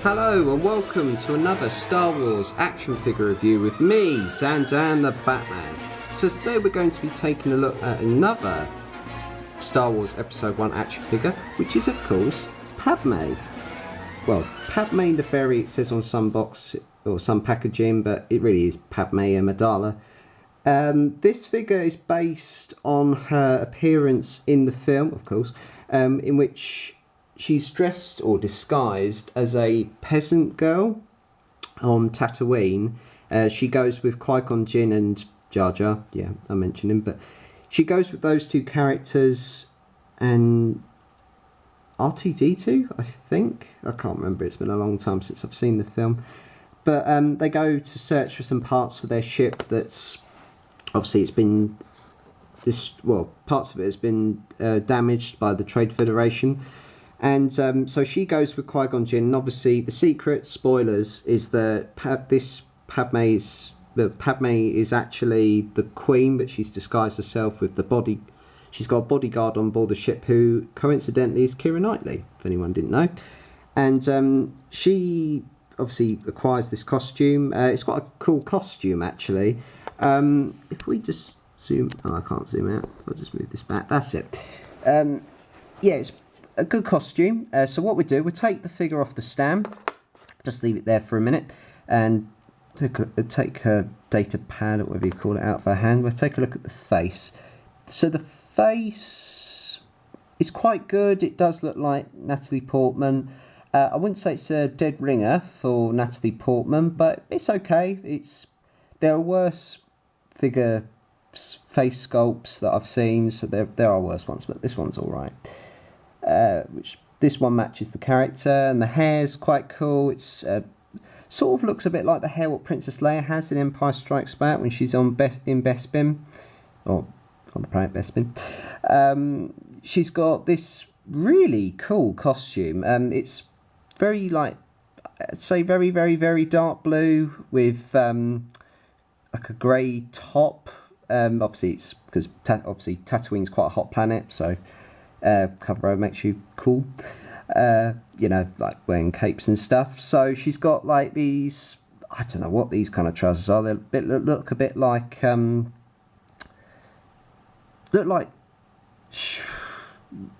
Hello and welcome to another Star Wars action figure review with me, Dan the Batman. So today we're going to be taking a look at another Star Wars Episode 1 action figure, which is of course Padme. Well, Padme the fairy, it says on some box or some packaging, but it really is Padme Amidala. This figure is based on her appearance in the film, of course, in which she's dressed or disguised as a peasant girl on Tatooine. She goes with Qui-Gon Jinn and Jar Jar. Yeah, I mentioned him, but she goes with those two characters and R2-D2, I think. I can't remember. It's been a long time since I've seen the film. But they go to search for some parts for their ship that's obviously it's been parts of it has been damaged by the Trade Federation. And so she goes with Qui-Gon Jinn, and obviously the secret, spoilers, is that Padme is actually the queen, but she's disguised herself with she's got a bodyguard on board the ship who coincidentally is Keira Knightley, if anyone didn't know. And she obviously acquires this costume. It's got a cool costume actually. If we just zoom, I can't zoom out, I'll just move this back, that's it. Yeah, it's a good costume. So what we do, we take the figure off the stand, just leave it there for a minute, and take her data pad, or whatever you call it, out of her hand. We'll take a look at the face. So the face is quite good. It does look like Natalie Portman. I wouldn't say it's a dead ringer for Natalie Portman, but it's okay. There are worse figure face sculpts that I've seen, so there are worse ones, but this one's all right. Which this one matches the character, and the hair's quite cool. It's sort of looks a bit like the hair what Princess Leia has in Empire Strikes Back when she's in Bespin, or on the planet Bespin. She's got this really cool costume. It's very I'd say very, very, very dark blue with like a grey top. Obviously it's because obviously Tatooine's quite a hot planet, so cover makes you cool, you know, like wearing capes and stuff. So she's got like these, I don't know what these kind of trousers are. They look a bit like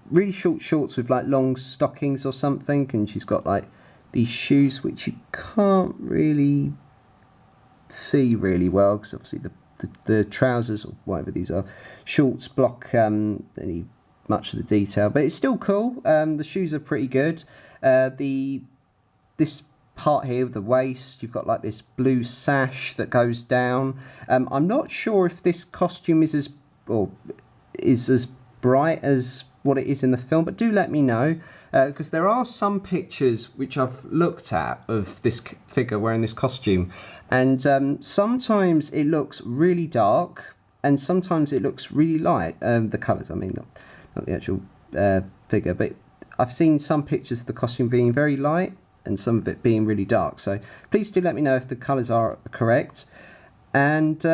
really short shorts with like long stockings or something, and she's got like these shoes which you can't really see really well because obviously the trousers or whatever these are, shorts block much of the detail, but it's still cool. The shoes are pretty good. This part here with the waist, you've got like this blue sash that goes down. I'm not sure if this costume is as bright as what it is in the film, but do let me know, because there are some pictures which I've looked at of this figure wearing this costume, and sometimes it looks really dark and sometimes it looks really light. The colours, I mean, not the actual figure, but I've seen some pictures of the costume being very light and some of it being really dark, so please do let me know if the colours are correct. And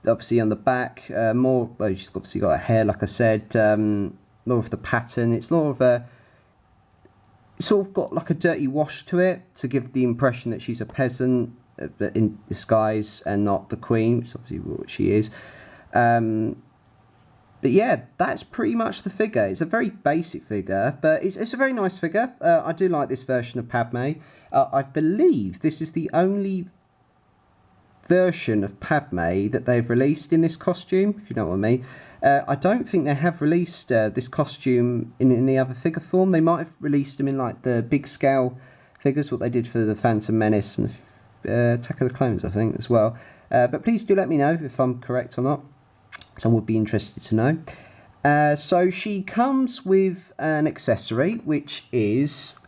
obviously on the back, she's obviously got a hair, like I said, more of the pattern. It's more of it's sort of got like a dirty wash to it to give the impression that she's a peasant in disguise and not the queen, which is obviously what she is. But yeah, that's pretty much the figure. It's a very basic figure, but it's a very nice figure. I do like this version of Padme. I believe this is the only version of Padme that they've released in this costume, if you know what I mean. I don't think they have released this costume in any other figure form. They might have released them in like the big scale figures, what they did for the Phantom Menace and Attack of the Clones, I think, as well. But please do let me know if I'm correct or not. So I would be interested to know. So she comes with an accessory, which is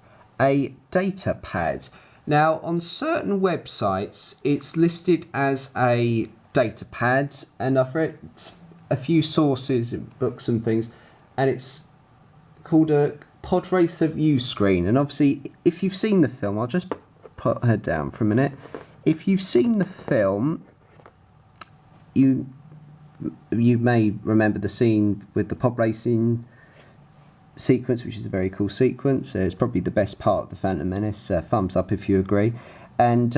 a data pad. Now, on certain websites, it's listed as a data pad, and I've read a few sources and books and things, and it's called a pod racer view screen. And obviously, if you've seen the film, I'll just put her down for a minute. If you've seen the film, you may remember the scene with the pod racing sequence, which is a very cool sequence. It's probably the best part of the Phantom Menace. Thumbs up if you agree. And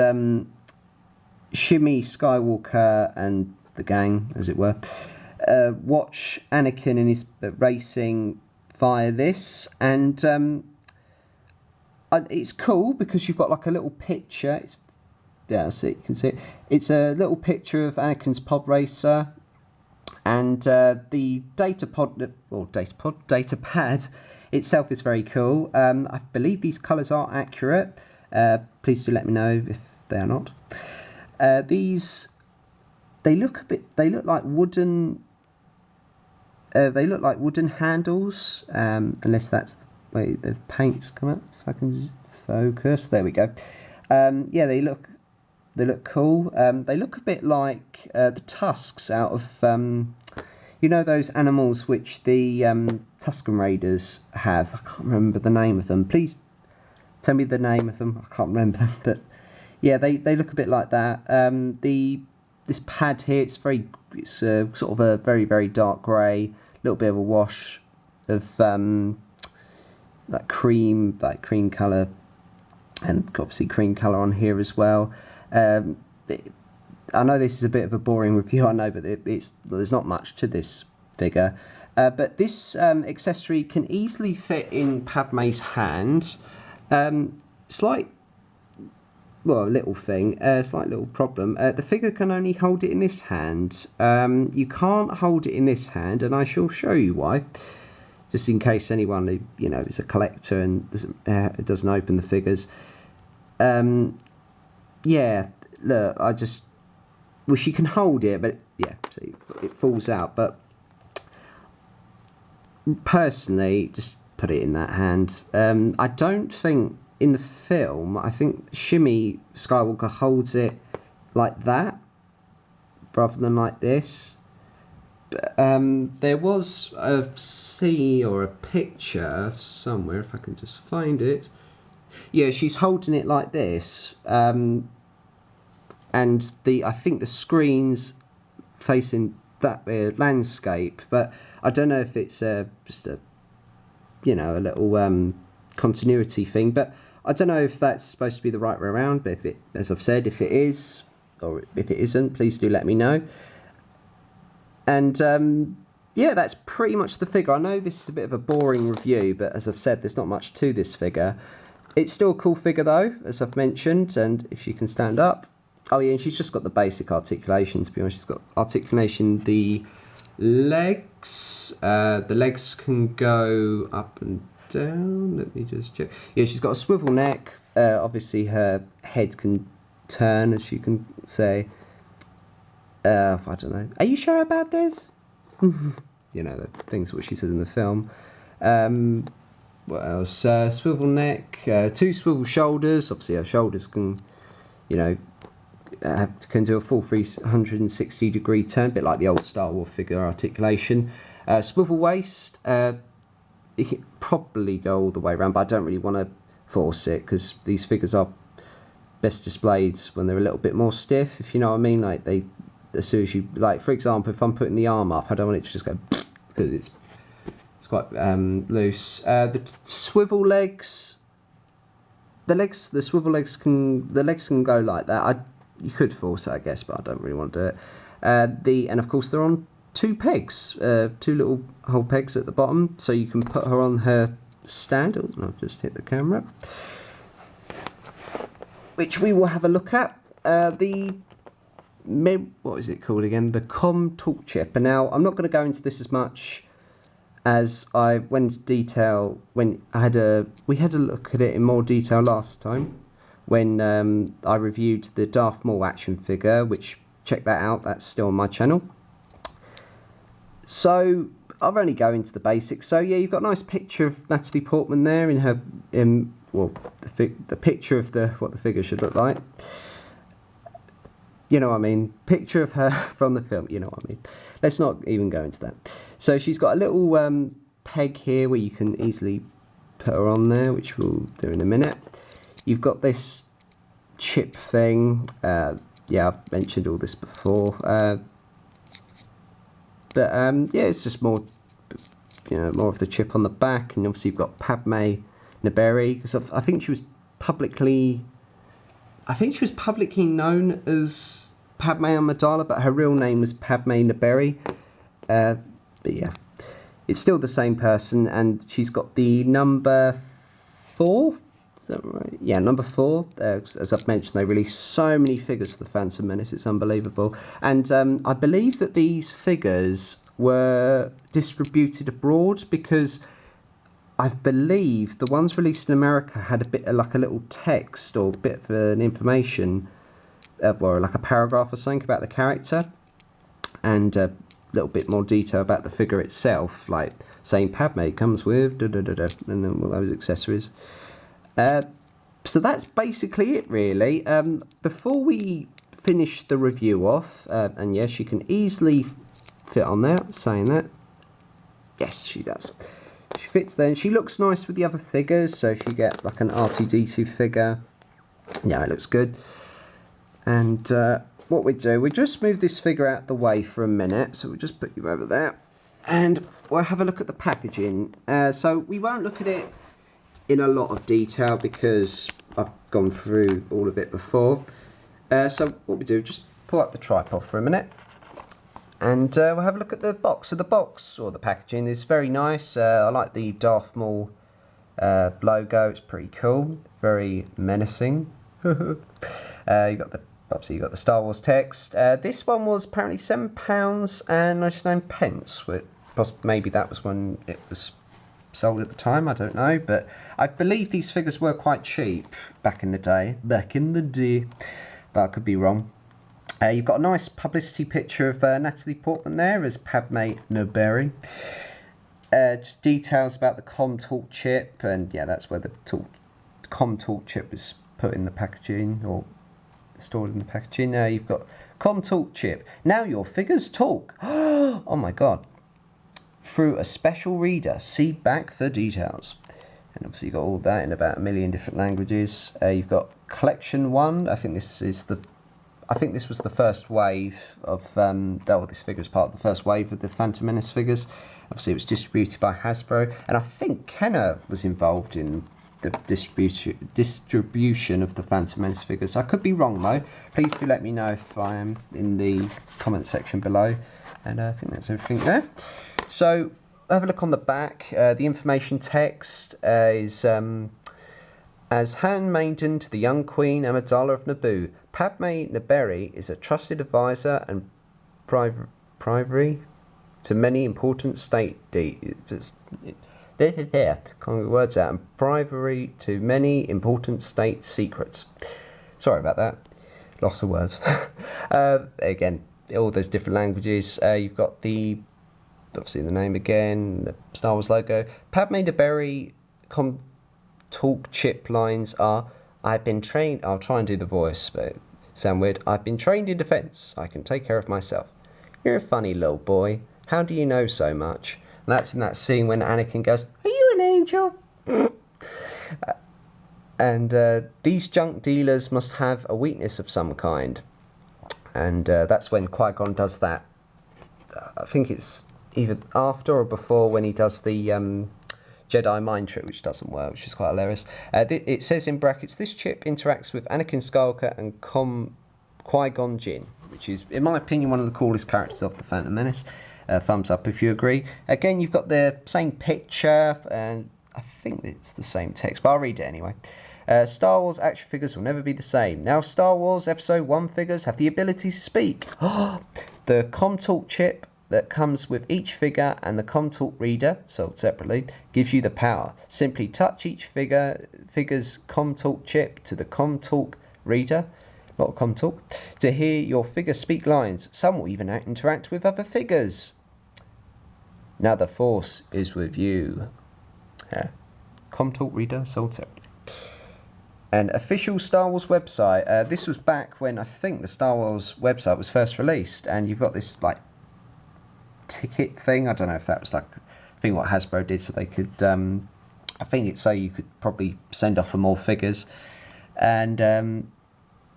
Shimmy, Skywalker, and the gang, as it were, watch Anakin and his racing via this, and it's cool because you've got like a little picture. So you can see it. It's a little picture of Anakin's pod racer, and the data pad itself is very cool. I believe these colours are accurate. Please do let me know if they are not. They look like wooden. They look like wooden handles, unless that's the way the paint's come up. If I can focus, there we go. Yeah, they look cool. They look a bit like the tusks out of you know, those animals which the Tusken Raiders have. I can't remember the name of them. Please tell me the name of them. I can't remember them, but yeah, they look a bit like that. This pad here, it's sort of a very, very dark grey, little bit of a wash of that cream colour, and obviously cream colour on here as well. I know this is a bit of a boring review, I know, but there's not much to this figure. But this accessory can easily fit in Padme's hand. Slight, well, little thing, slight little problem. The figure can only hold it in this hand. You can't hold it in this hand, and I shall show you why. Just in case anyone who, you know, is a collector and doesn't open the figures. Yeah, look, I just wish you can hold it, but yeah, see, it falls out. But personally, just put it in that hand. I don't think in the film, I think Shimmy Skywalker holds it like that rather than like this. But, there was a scene or a picture somewhere, if I can just find it. Yeah, she's holding it like this, and I think the screen's facing that landscape, but I don't know if it's just a, you know, a little continuity thing, but I don't know if that's supposed to be the right way around. But if it, as I've said, if it is or if it isn't, please do let me know. And yeah, that's pretty much the figure. I know this is a bit of a boring review, but as I've said, there's not much to this figure. It's still a cool figure though, as I've mentioned, and if you can stand up. Oh yeah, and she's just got the basic articulation, to be honest. She's got articulation, the legs. The legs can go up and down. Let me just check. Yeah, she's got a swivel neck. Obviously her head can turn, as you can say. I don't know. Are you sure about this? You know, the things what she says in the film. What else? Swivel neck, 2 swivel shoulders. Obviously her shoulders can, you know, can do a full 360 degree turn, a bit like the old Star Wars figure articulation. Swivel waist, it can probably go all the way around, but I don't really want to force it because these figures are best displayed when they're a little bit more stiff, if you know what I mean. Like as soon as you, like for example, if I'm putting the arm up, I don't want it to just go because it's quite loose. The swivel legs, the swivel legs can go like that. You could force it, I guess, but I don't really want to do it. And of course they're on 2 pegs, 2 little hole pegs at the bottom, so you can put her on her stand. Oh, I've just hit the camera, which we will have a look at. What is it called again? The Com Talk Chip. And now I'm not going to go into this as much as I went into detail when we had a look at it in more detail last time when I reviewed the Darth Maul action figure, which, check that out, that's still on my channel. So I'll only go into the basics. So yeah, you've got a nice picture of Natalie Portman there in her, well, the picture of what the figure should look like. You know what I mean? Picture of her from the film, you know what I mean. Let's not even go into that. So she's got a little peg here where you can easily put her on there, which we'll do in a minute. You've got this chip thing. Yeah, I've mentioned all this before. But yeah, it's just more you know, more of the chip on the back, and obviously you've got Padme Naberrie, because I think she was publicly known as Padme Amidala, but her real name was Padme Naberrie. But yeah, it's still the same person, and she's got the number 4. Is that right? Yeah, number 4. As I've mentioned, they released so many figures for the Phantom Menace, it's unbelievable. And I believe that these figures were distributed abroad, because I believe the ones released in America had a bit of like a little text or a bit of an information, or like a paragraph or something about the character, and a little bit more detail about the figure itself, like saying Padme comes with da da da da, and then all those accessories. So that's basically it, really. Before we finish the review off, and yes, she can easily fit on there, saying that. Yes, she does. She fits there, and she looks nice with the other figures, so if you get like an R2-D2 figure, yeah, it looks good. And what we do, we just move this figure out the way for a minute, so we'll just put you over there, and we'll have a look at the packaging. So we won't look at it in a lot of detail because I've gone through all of it before. So what we do, just pull up the tripod for a minute, and we'll have a look at the box. So the box, or the packaging, is very nice. I like the Darth Maul logo, it's pretty cool, very menacing. Obviously you got the Star Wars text. This one was apparently £7.99, maybe that was when it was sold at the time, I don't know, but I believe these figures were quite cheap back in the day, but I could be wrong. You've got a nice publicity picture of Natalie Portman there as Padme Naberrie. Just details about the ComTalk chip, and yeah, that's where the ComTalk chip was put in the packaging, or stored in the packaging. You've got ComTalk chip. Now your figures talk. Oh my god. Through a special reader, see back for details. And obviously you've got all that in about 1 million different languages. You've got Collection 1. I think this was the first wave of this figure is part of the first wave of the Phantom Menace figures. Obviously it was distributed by Hasbro, and I think Kenner was involved in the distribution of the Phantom Menace figures. I could be wrong though. Please do let me know if I am in the comment section below. And I think that's everything there. So have a look on the back. The information text is as handmaiden to the young Queen Amidala of Naboo, Padme Naberrie is a trusted advisor and privy to many important state words out, and privy to many important state secrets. Sorry about that. Lost the words. Again, all those different languages. You've got obviously the name again, the Star Wars logo. Padme Naberrie ComTalk chip lines are, I've been trained, I'll try and do the voice, but it sounds weird. I've been trained in defense. I can take care of myself. You're a funny little boy. How do you know so much? And that's in that scene when Anakin goes, are you an angel? And these junk dealers must have a weakness of some kind. And that's when Qui-Gon does that. I think it's either after or before when he does the Jedi mind trick, which doesn't work, which is quite hilarious. It says in brackets, this chip interacts with Anakin Skywalker and Qui-Gon Jinn, which is, in my opinion, one of the coolest characters of the Phantom Menace. Thumbs up if you agree. Again, you've got the same picture, and I think it's the same text, but I'll read it anyway. Star Wars action figures will never be the same. Now Star Wars Episode 1 figures have the ability to speak. The ComTalk chip that comes with each figure and the ComTalk reader, sold separately, gives you the power. Simply touch each figure's ComTalk chip to the ComTalk reader, not ComTalk, to hear your figure speak lines. Some will even interact with other figures. Now the Force is with you. ComTalk reader, sold separately. An official Star Wars website. This was back when I think the Star Wars website was first released, and you've got this like ticket thing. I don't know if that was like, I think what Hasbro did so they could, I think it's so you could probably send off for more figures. And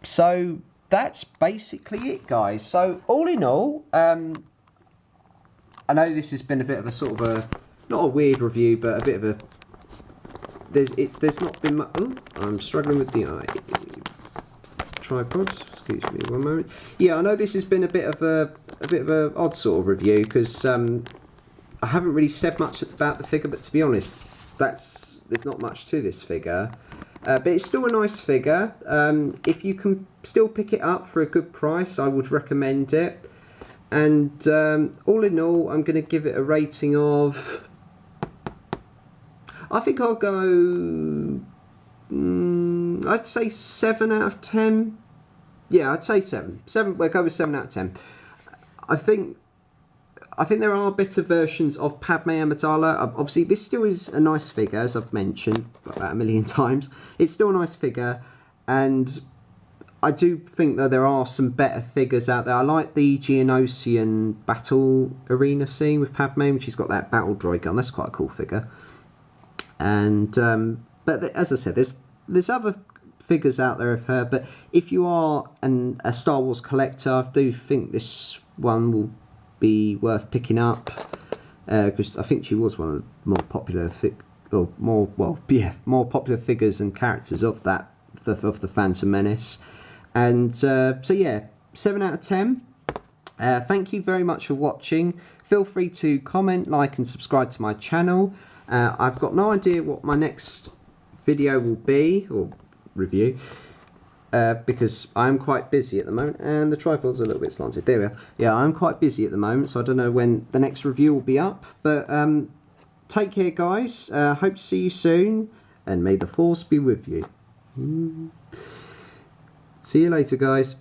so that's basically it, guys. So all in all, I know this has been a bit of a sort of a not a weird review, but a bit of a... There's not been much... Oh, I'm struggling with the tripod. Excuse me one moment. Yeah, I know this has been a bit of a odd sort of review, because I haven't really said much about the figure, but to be honest, there's not much to this figure. But it's still a nice figure. If you can still pick it up for a good price, I would recommend it. And all in all, I'm going to give it a rating of... I think I'll go... I'd say 7 out of 10. Yeah, I'd say 7. We'll go with 7 out of 10. I think there are better versions of Padme Amidala. Obviously, this still is a nice figure, as I've mentioned about a million times. It's still a nice figure, and I do think that there are some better figures out there. I like the Geonosian battle arena scene with Padme, which she's got that battle droid gun. That's quite a cool figure. And but as I said, there's other figures out there of her. But if you are a Star Wars collector, I do think this one will be worth picking up, because I think she was one of the more popular more popular figures and characters of the Phantom Menace. And so yeah, 7 out of 10. Thank you very much for watching. Feel free to comment, like and subscribe to my channel. I've got no idea what my next video will be, or review, because I'm quite busy at the moment, and the tripod's a little bit slanted. There we are. Yeah, I'm quite busy at the moment, so I don't know when the next review will be up. But take care, guys. Hope to see you soon, and may the Force be with you. See you later, guys.